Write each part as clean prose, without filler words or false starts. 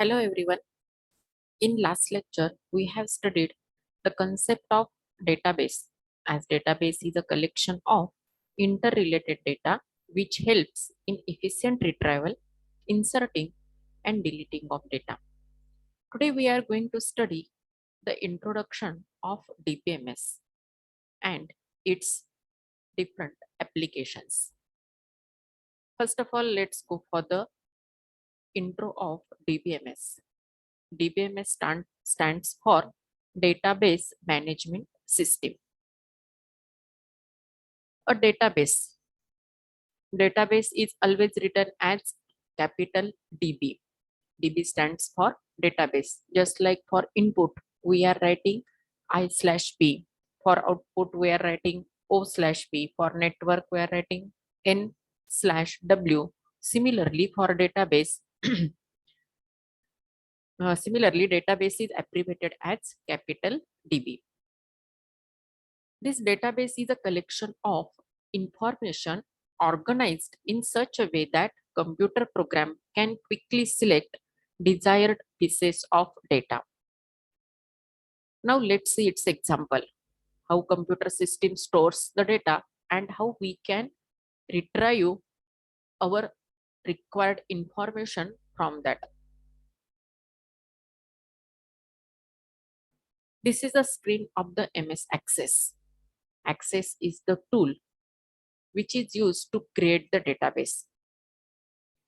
Hello everyone. In last lecture, we have studied the concept of database, as database is a collection of interrelated data which helps in efficient retrieval, inserting and deleting of data. Today we are going to study the introduction of DBMS and its different applications. First of all, let's go for the intro of DBMS. DBMS stands for Database Management System. A database is always written as capital DB. DB stands for database. Just like for input, we are writing I/P. For output, we are writing O/P. For network, we are writing N/W. Similarly, for database, database is abbreviated as capital DB. This database is a collection of information organized in such a way that computer program can quickly select desired pieces of data. Now let's see its example, how computer system stores the data and how we can retrieve our required information from that. This is a screen of the MS Access. Access is the tool which is used to create the database.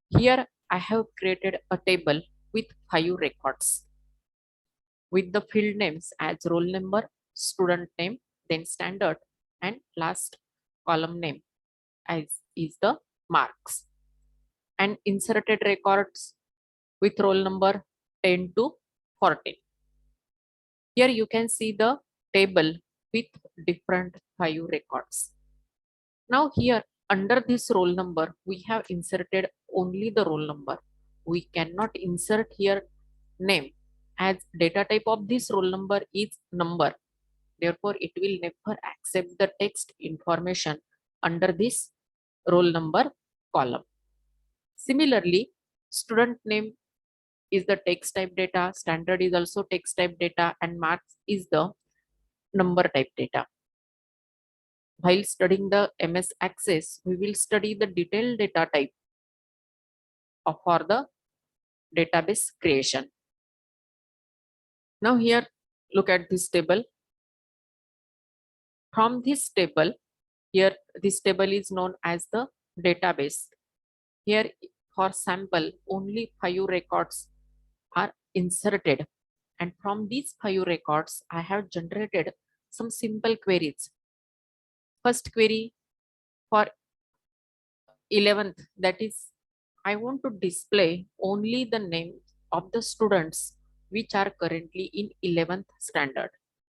Here I have created a table with 5 records with the field names as roll number, student name, then standard, and last column name as is the marks, and inserted records with roll number 10 to 14. Here you can see the table with different 5 records. Now here under this roll number, we have inserted only the roll number. We cannot insert here name, as data type of this roll number is number. Therefore, it will never accept the text information under this roll number column. Similarly, student name is the text type data, standard is also text type data, and marks is the number type data. While studying the MS Access, we will study the detailed data type for the database creation. Now here, look at this table. From this table, here this table is known as the database. Here for sample, only 5 records are inserted. And from these 5 records, I have generated some simple queries. First query for 11th, that is, I want to display only the names of the students which are currently in 11th standard.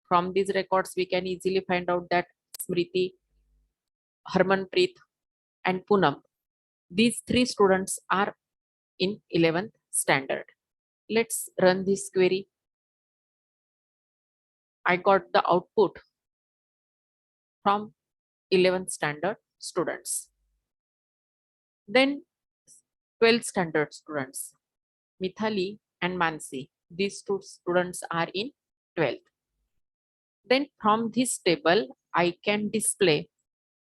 From these records, we can easily find out that Smriti, Harmanpreet, and Poonam, these 3 students are in 11th standard. Let's run this query. I got the output from 11th standard students. Then 12th standard students, Mithali and Mansi. These 2 students are in 12th. Then from this table, I can display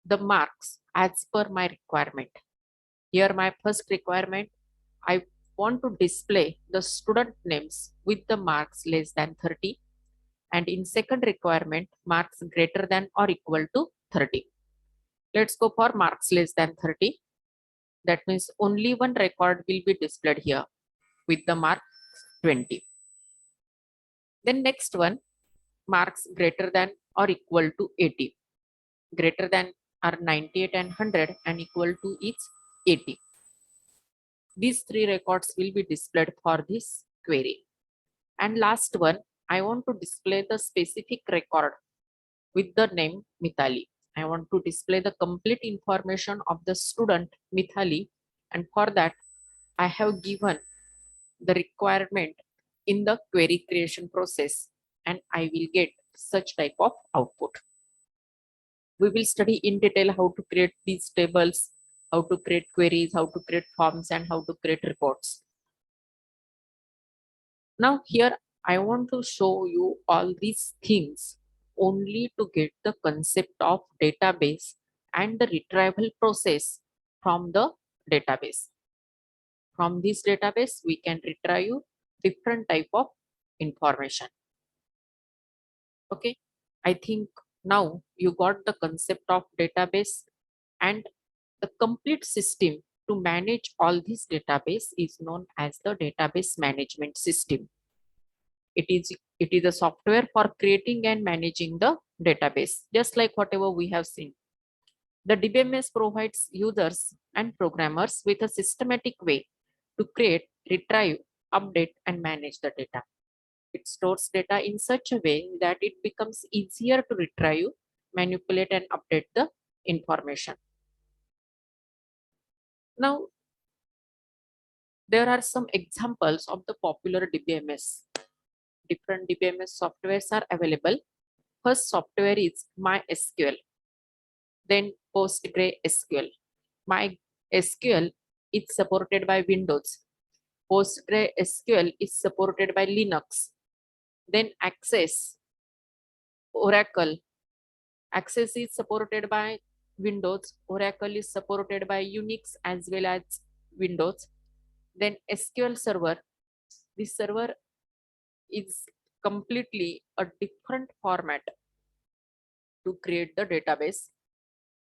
the marks as per my requirement. Here my first requirement, I want to display the student names with the marks less than 30. And in second requirement, marks greater than or equal to 30. Let's go for marks less than 30. That means only one record will be displayed here with the mark 20. Then next one, marks greater than or equal to 80. Greater than are 98 and 100 and equal to is 80. These 3 records will be displayed for this query. And last one, I want to display the specific record with the name Mithali. I want to display the complete information of the student Mithali, and for that I have given the requirement in the query creation process, and I will get such type of output. We will study in detail how to create these tables, how to create queries, how to create forms, and how to create reports. Now here I want to show you all these things only to get the concept of database and the retrieval process from the database. From this database we can retrieve different type of information. Okay, I think now you got the concept of database, and the complete system to manage all this database is known as the database management system. It is a software for creating and managing the database, just like whatever we have seen. The DBMS provides users and programmers with a systematic way to create, retrieve, update, and manage the data. It stores data in such a way that it becomes easier to retrieve, manipulate, and update the information. Now, there are some examples of the popular DBMS. Different DBMS softwares are available. First software is MySQL, then PostgreSQL. MySQL is supported by Windows. PostgreSQL is supported by Linux. Then Access, Oracle. Access is supported by Windows. Oracle is supported by Unix as well as Windows. Then SQL Server. This server is completely a different format to create the database.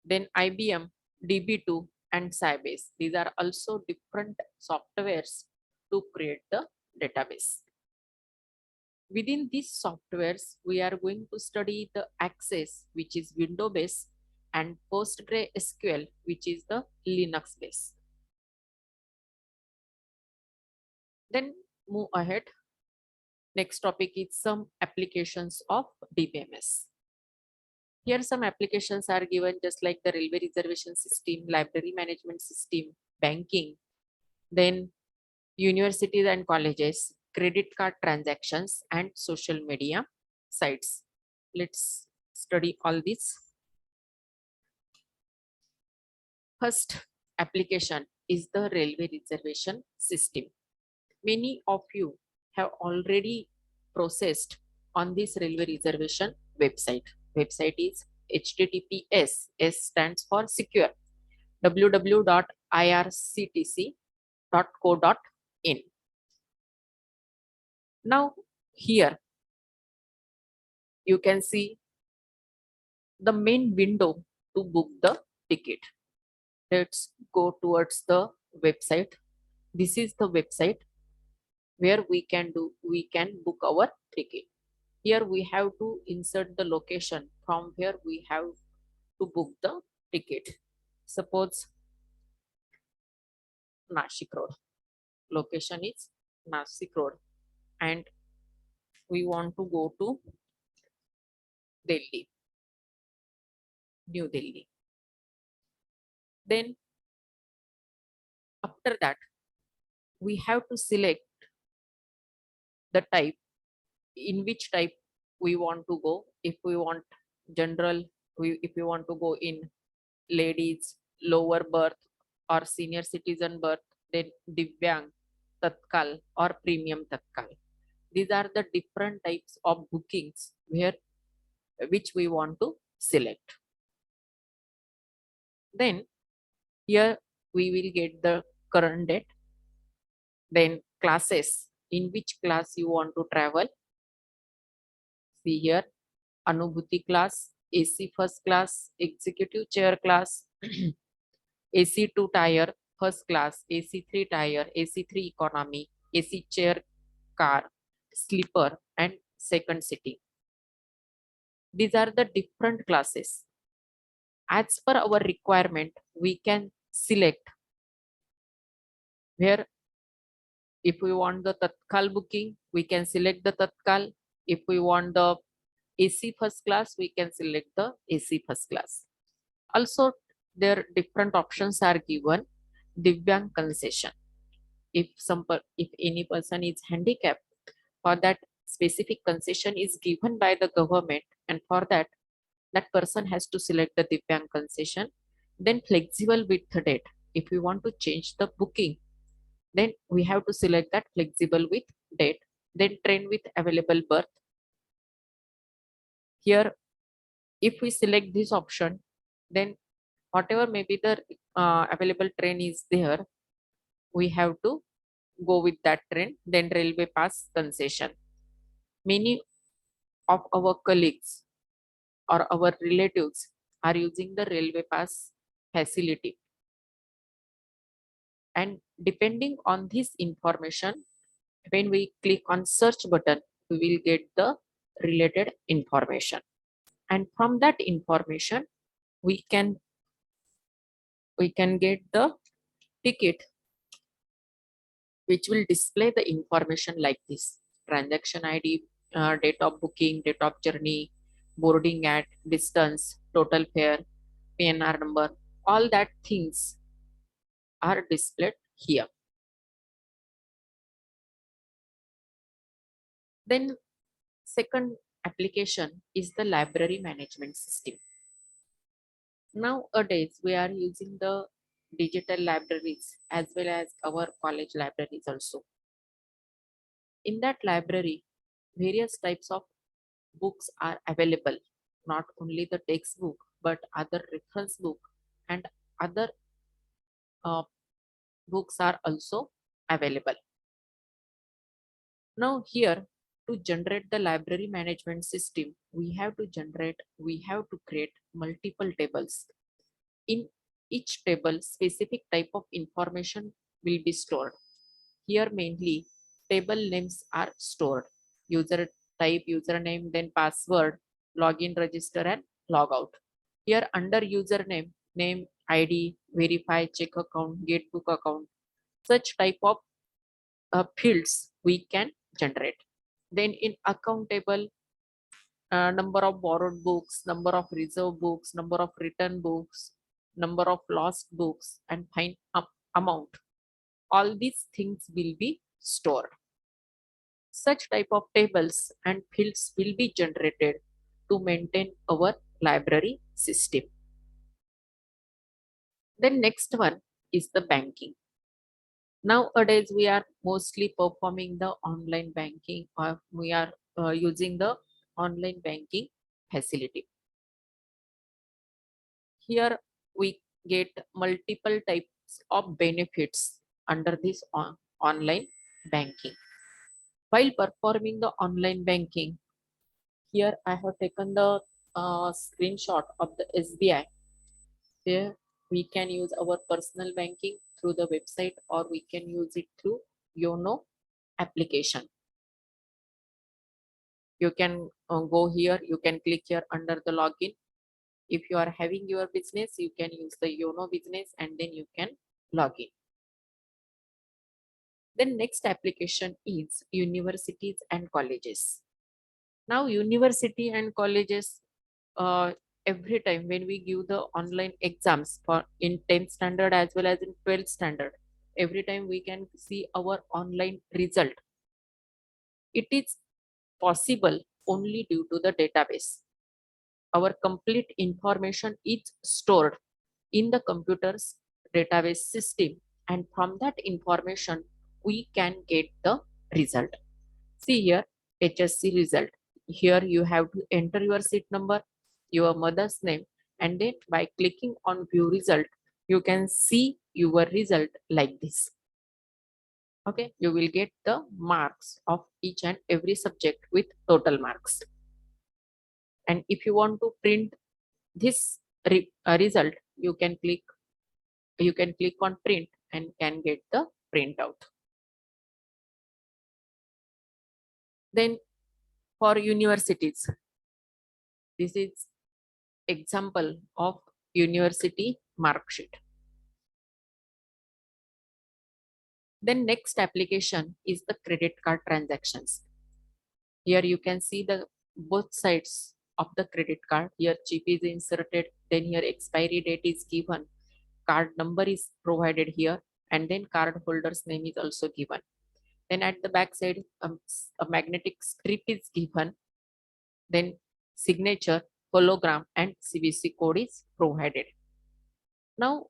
Then IBM, DB2, and Sybase. These are also different softwares to create the database. Within these softwares, we are going to study the Access, which is Windows based, and PostgreSQL, which is the Linux based. Then move ahead. Next topic is some applications of DBMS. Here some applications are given, just like the railway reservation system, library management system, banking, then universities and colleges, credit card transactions, and social media sites. Let's study all this. First application is the railway reservation system. Many of you have already processed on this railway reservation website. Website is https, S stands for secure, www.irctc.co.in. Now here you can see the main window to book the ticket. Let's go towards the website. This is the website where we can book our ticket. Here we have to insert the location from where we have to book the ticket. Suppose Nashik Road. Location is Nashik Road, and we want to go to Delhi, New Delhi. Then after that, we have to select the type, in which type we want to go. If we want general, if we want to go in ladies, lower berth, or senior citizen berth, then Divyang, Tatkal, or premium Tatkal. These are the different types of bookings which we want to select. Then here we will get the current date, then classes, in which class you want to travel. See here, Anubhuti class, AC first class, executive chair class, AC2 tier first class, AC3 tier, AC3 economy, AC chair car, sleeper, and second sitting. These are the different classes. As per our requirement, we can select where, if we want the Tatkal booking, we can select the Tatkal. If we want the AC first class, we can select the AC first class. Also, there different options are given. Divyang concession. If any person is handicapped, for that specific concession is given by the government, and for that person has to select the Divyang concession. Then flexible with the date. If we want to change the booking, then we have to select that flexible with date. then train with available berth. Here, if we select this option, then whatever maybe the available train is there, we have to go with that train. Then railway pass concession. Many of our colleagues or our relatives are using the railway pass facility, and depending on this information, when we click on search button, we will get the related information, and from that information we can get the ticket, which will display the information like this: transaction id, date of booking, date of journey, boarding at, distance, total fare, pnr number. All that things are displayed here. Then second application is the library management system. Nowadays we are using the digital libraries as well as our college libraries also. In that library, various types of books are available, not only the textbook but other reference book and other uh, books are also available. Now here, to generate the library management system, we have to create multiple tables. In each table, specific type of information will be stored. Here mainly table names are stored: user type, username, then password, login, register and logout. Here under username, name, ID, verify, check account, get book account, such type of fields we can generate. Then in account table, number of borrowed books, number of reserve books, number of return books, number of lost books, and fine amount. All these things will be stored. Such type of tables and fields will be generated to maintain our library system. Then next one is the banking. Nowadays we are mostly performing the online banking, or we are using the online banking facility. Here we get multiple types of benefits under this online banking. While performing the online banking, here I have taken the screenshot of the SBI. There we can use our personal banking through the website, or we can use it through YONO application. You can go here, you can click here under the login. If you are having your business, you can use the YONO business and then you can log in. Then next application is universities and colleges. Now university and colleges, every time when we give the online exams for in 10th standard as well as in 12th standard, every time we can see our online result. It is possible only due to the database. Our complete information is stored in the computer's database system, and from that information we can get the result. See here, HSC result. Here you have to enter your seat number, your mother's name, and then by clicking on view result, you can see your result like this. Okay, you will get the marks of each and every subject with total marks. And if you want to print this result, you can click on print and can get the printout. Then for universities, this is example of university mark sheet. Then next application is the credit card transactions. Here you can see the both sides of the credit card. Here chip is inserted, then here expiry date is given, card number is provided here, and then card holder's name is also given. Then at the back side, a magnetic strip is given, then signature, hologram and CVC code is provided. Now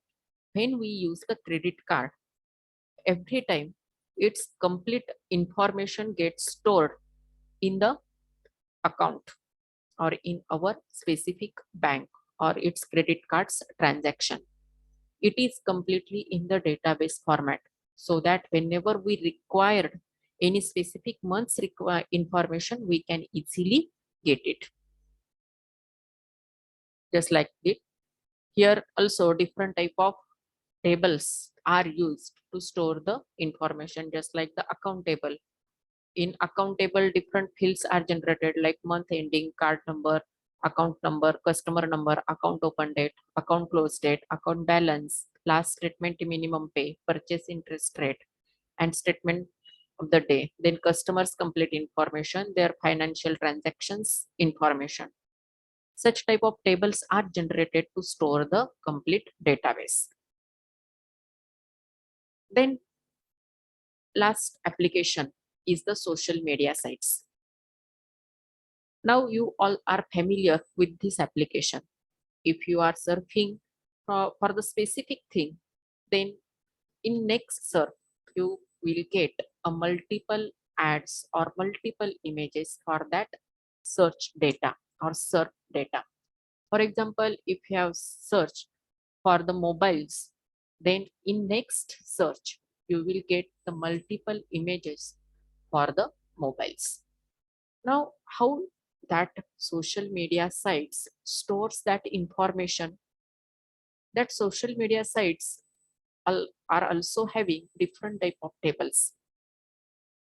when we use the credit card, every time its complete information gets stored in the account or in our specific bank or its credit cards transaction. It is completely in the database format so that whenever we required any specific month's information, we can easily get it. Just like it. Here also different type of tables are used to store the information, just like the account table. In account table, different fields are generated like month ending, card number, account number, customer number, account open date, account close date, account balance, last statement minimum pay, purchase interest rate, and statement of the day. Then customers complete information, their financial transactions information. Such type of tables are generated to store the complete database. Then last application is the social media sites. Now you all are familiar with this application. If you are surfing for the specific thing, then in next surf, you will get a multiple ads or multiple images for that search data or surf data. For example, if you have searched for the mobiles, then in next search, you will get the multiple images for the mobiles. Now, how that social media sites stores that information, that social media sites are also having different type of tables,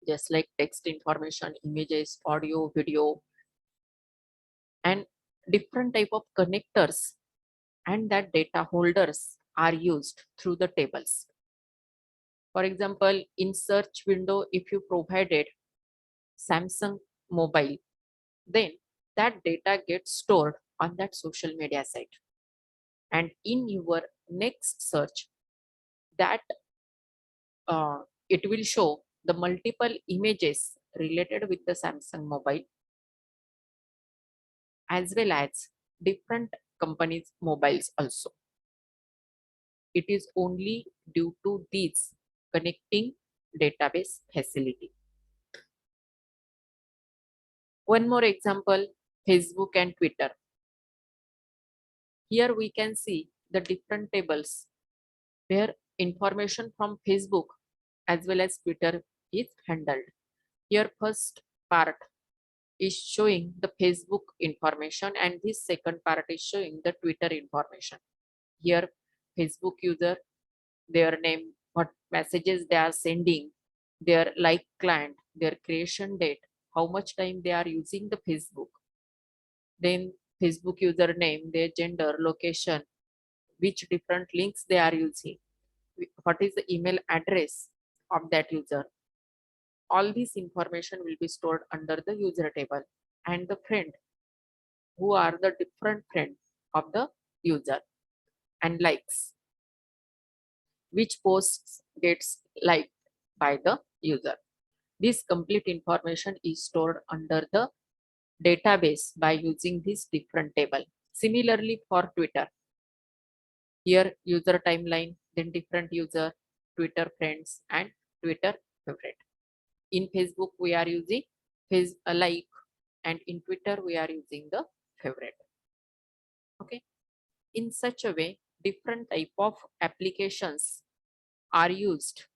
just like text information, images, audio, video, and different type of connectors and that data holders are used through the tables. For example, in search window, if you provided Samsung mobile, then that data gets stored on that social media site. And in your next search, that it will show the multiple images related with the Samsung mobile as well as different companies' mobiles also. It is only due to this connecting database facility. One more example, Facebook and Twitter. Here we can see the different tables where information from Facebook as well as Twitter is handled. Here first part is showing the Facebook information and this second part is showing the Twitter information. Here Facebook user, their name, what messages they are sending, their like client, their creation date, how much time they are using the Facebook, then Facebook username, their gender, location, which different links they are using, what is the email address of that user. All this information will be stored under the user table, and the friend, who are the different friends of the user, and likes, which posts gets liked by the user. This complete information is stored under the database by using this different table. Similarly for Twitter, here user timeline, then different user, Twitter friends, and Twitter favorite. In Facebook we are using a like, and in Twitter we are using the favorite. Okay, in such a way different type of applications are used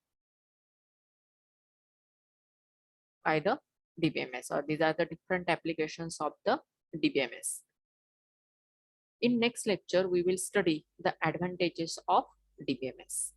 by the DBMS, or these are the different applications of the DBMS. In next lecture we will study the advantages of DBMS.